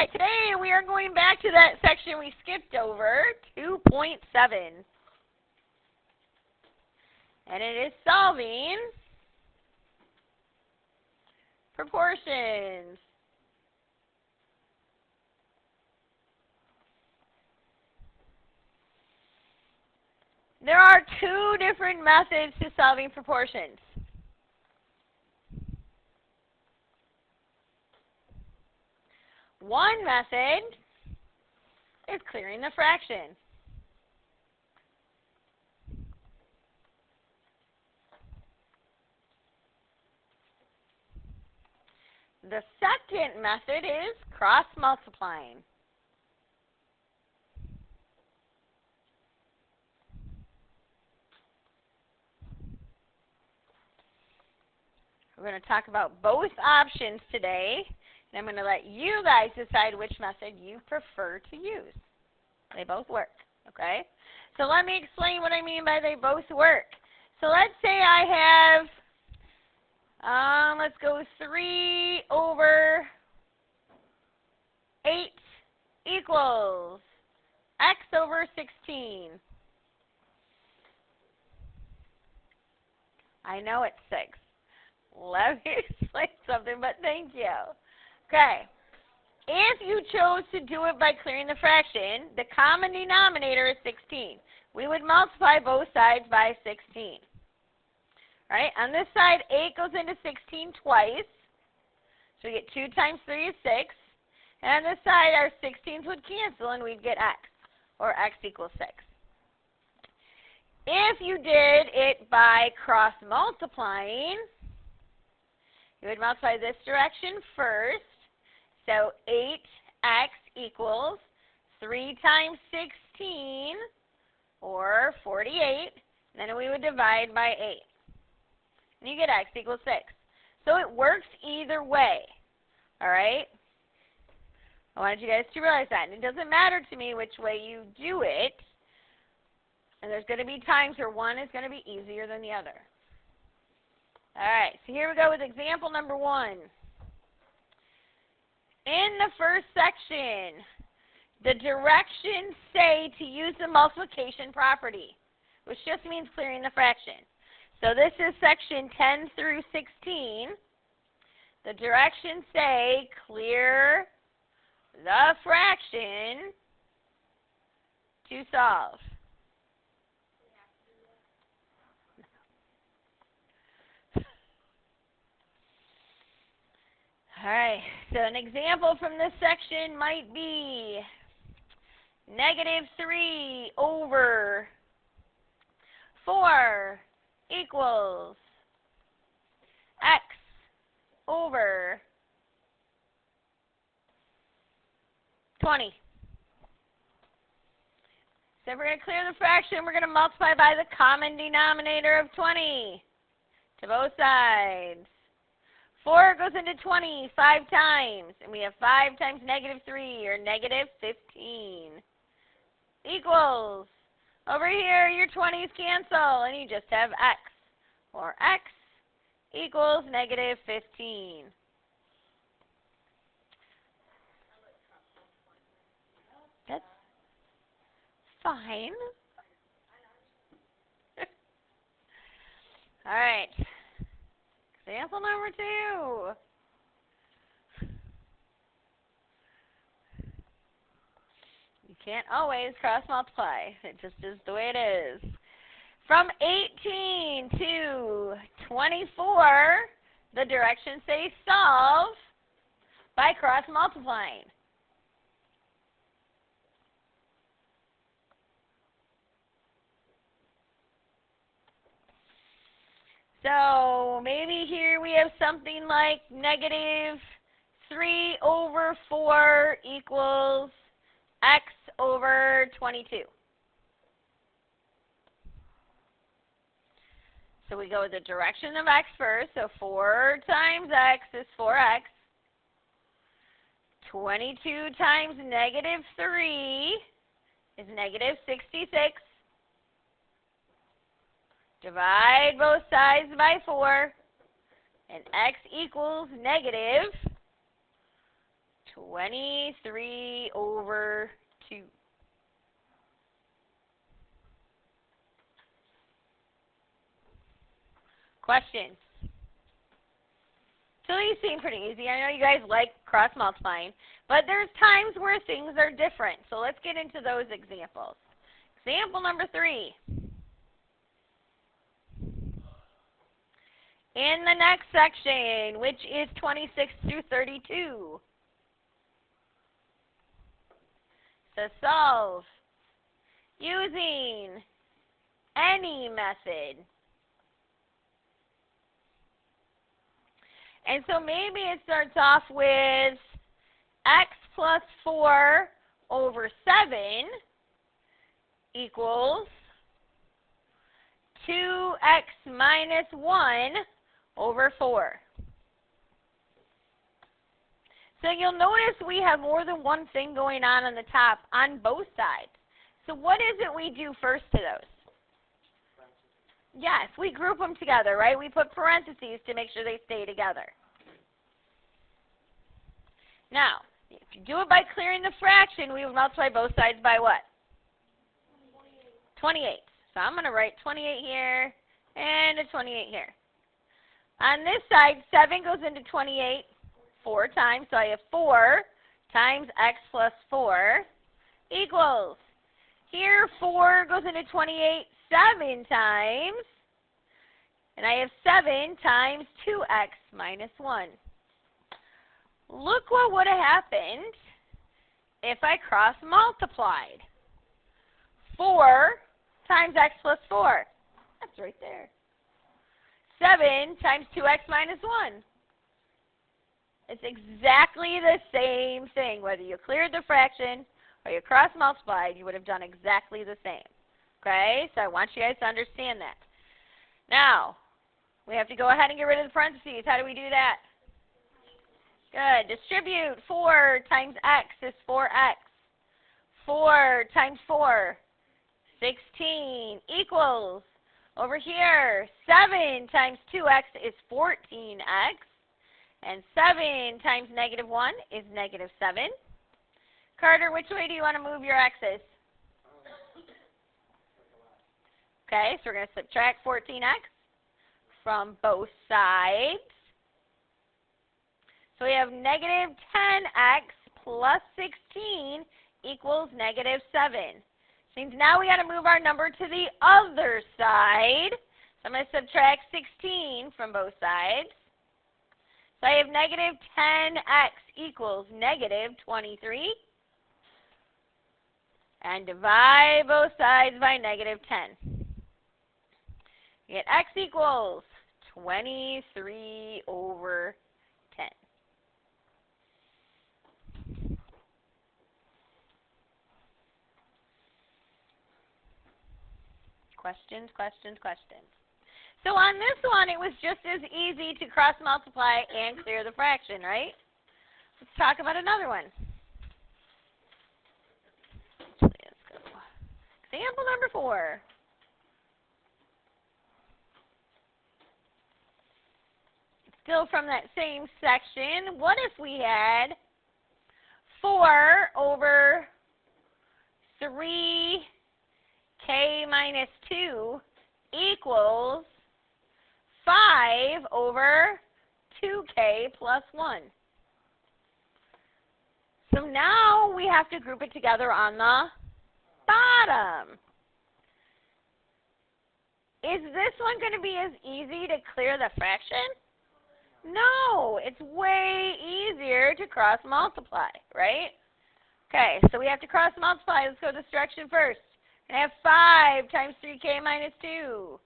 right, today we are going back to that section we skipped over, 2.7. And it is solving proportions. There are two different methods to solving proportions. One method is clearing the fraction. The second method is cross-multiplying. We're going to talk about both options today, and I'm going to let you guys decide which method you prefer to use. They both work, okay? So let me explain what I mean by they both work. So let's say I have, let's go 3 over 8 equals x over 16. I know it's 6. Let me explain something, but thank you. Okay. If you chose to do it by clearing the fraction, the common denominator is 16. We would multiply both sides by 16. Right? On this side, 8 goes into 16 twice. So we get 2 times 3 is 6. And on this side, our 16s would cancel, and we'd get x, or x equals 6. If you did it by cross-multiplying, you would multiply this direction first. So 8x equals 3 times 16, or 48. And then we would divide by 8. And you get x equals 6. So it works either way. All right? I wanted you guys to realize that. And it doesn't matter to me which way you do it. And there's going to be times where one is going to be easier than the other. All right, so here we go with example number 1. In the first section, the directions say to use the multiplication property, which just means clearing the fraction. So this is section 10 through 16. The directions say clear the fraction to solve. All right, so an example from this section might be -3 over 4 equals x over 20. So if we're going to clear the fraction, we're going to multiply by the common denominator of 20 to both sides. 4 goes into 20 5 times, and we have 5 times -3, or -15, equals, over here, your 20s cancel, and you just have x, or x equals -15. That's fine. All right. Example number 2. You can't always cross-multiply. It just is the way it is. From 18 to 24, the directions say solve by cross-multiplying. So maybe here we have something like -3 over 4 equals x over 22. So we go with the direction of x first. So 4 times x is 4x. 22 times -3 is -66. Divide both sides by 4, and x equals 23 over 2. Questions? So these seem pretty easy. I know you guys like cross multiplying, but there's times where things are different. So let's get into those examples. Example number 3. In the next section, which is 26 through 32. So solve using any method. And so maybe it starts off with x plus 4 over 7 equals 2x minus 1 over 4. So you'll notice we have more than one thing going on the top on both sides. So what is it we do first to those? Yes, we group them together, right? We put parentheses to make sure they stay together. Now, if you do it by clearing the fraction, we would multiply both sides by what? 28. So I'm going to write 28 here and a 28 here. On this side, 7 goes into 28 4 times. So I have 4 times x plus 4 equals. Here, 4 goes into 28 7 times. And I have 7 times 2x minus 1. Look what would have happened if I cross multiplied. 4 times x plus 4. That's right there. 7 times 2x minus 1. It's exactly the same thing. Whether you cleared the fraction or you cross multiplied, you would have done exactly the same. Okay? So I want you guys to understand that. Now, we have to go ahead and get rid of the parentheses. How do we do that? Good. Distribute. 4 times x is 4x. 4 times 4, 16 equals. Over here, 7 times 2x is 14x. And 7 times negative 1 is negative 7. Carter, which way do you want to move your x's? Okay, so we're going to subtract 14x from both sides. So we have negative 10x plus 16 equals negative 7. Means now we got to move our number to the other side. So I'm going to subtract 16 from both sides. So I have negative 10x equals negative 23. And divide both sides by negative 10. You get x equals 23 over 10. Questions, questions, questions. So on this one, it was just as easy to cross multiply and clear the fraction, right? Let's talk about another one. Let's go. Example number 4. Still from that same section. What if we had 4 over 3k minus 2 equals 5 over 2k plus 1. So now we have to group it together on the bottom. Is this one going to be as easy to clear the fraction? No, it's way easier to cross multiply, right? Okay, so we have to cross multiply. Let's go this direction first. I have 5 times 3k minus 2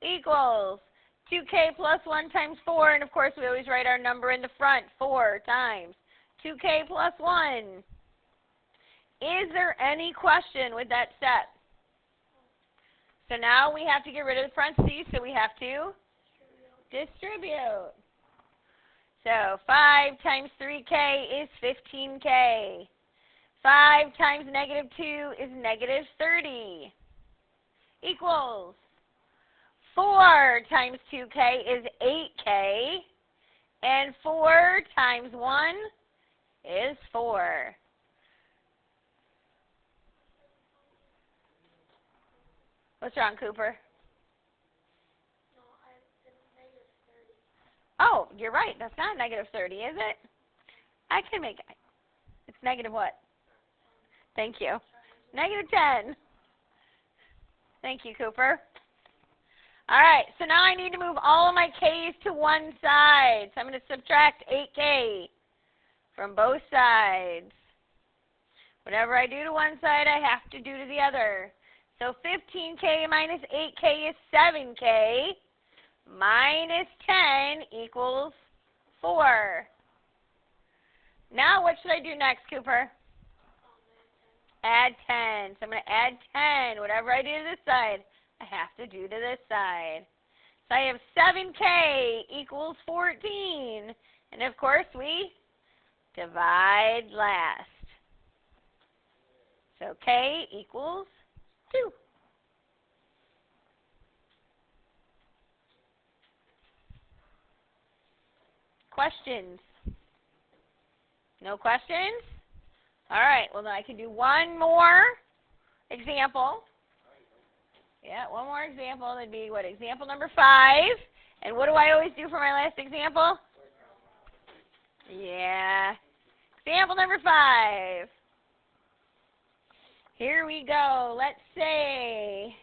equals 2k plus 1 times 4. And, of course, we always write our number in the front. 4 times 2k plus 1. Is there any question with that step? So now we have to get rid of the parentheses, so we have to distribute. So 5 times 3k is 15k. 5 times negative 2 is negative 30. Equals 4 times 2k is 8k. And 4 times 1 is 4. What's wrong, Cooper? No, it's negative 30. Oh, you're right. That's not negative 30, is it? I can make it. It's negative what? Thank you. Negative 10. Thank you, Cooper. All right, so now I need to move all of my k's to one side. So I'm going to subtract 8k from both sides. Whatever I do to one side, I have to do to the other. So 15k minus 8k is 7k. Minus 10 equals 4. Now what should I do next, Cooper? Add 10. So I'm going to add 10. Whatever I do to this side, I have to do to this side. So I have 7k equals 14. And of course we divide last. So k equals 2. Questions? No questions? All right, well then I can do one more example. Yeah, one more example. That'd be what? Example number 5. And what do I always do for my last example? Yeah. Example number 5. Here we go. Let's say,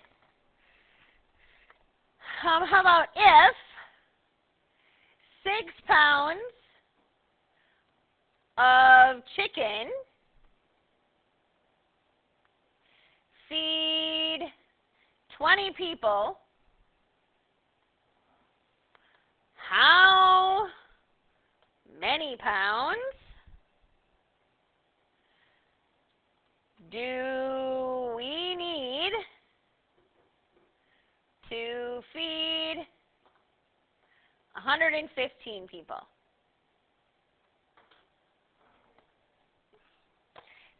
how about if 6 pounds of chicken feed 20 people, how many pounds do we need to feed 115 people?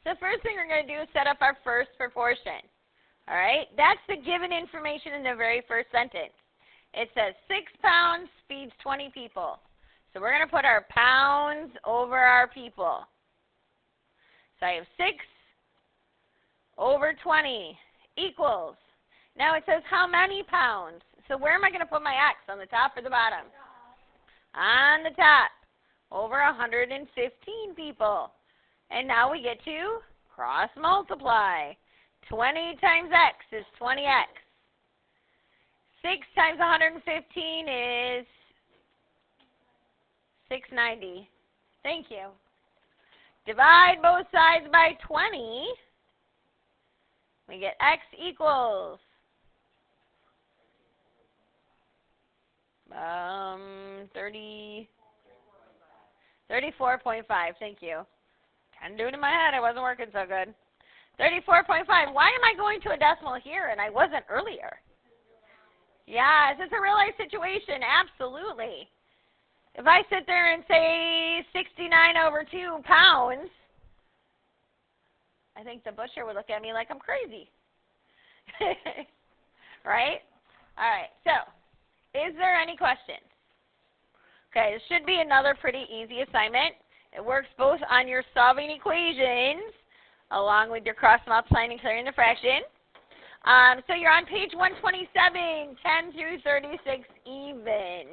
So the first thing we're going to do is set up our first proportion. All right? That's the given information in the very first sentence. It says 6 pounds feeds 20 people. So we're going to put our pounds over our people. So I have 6 over 20 equals. Now it says how many pounds. So where am I going to put my X? On the top or the bottom? On the top. Over 115 people. And now we get to cross multiply. 20 times X is 20X. 6 times 115 is 690. Thank you. Divide both sides by 20. We get X equals 34.5. Thank you. Trying to do it in my head. I wasn't working so good. 34.5. Why am I going to a decimal here and I wasn't earlier? Yes, it's a real life situation. Absolutely. If I sit there and say 69 over 2 pounds, I think the butcher would look at me like I'm crazy. Right? All right. So, is there any questions? Okay, this should be another pretty easy assignment. It works both on your solving equations along with your cross multiplying and clearing the fraction. So you're on page 127, 10 through 36 even.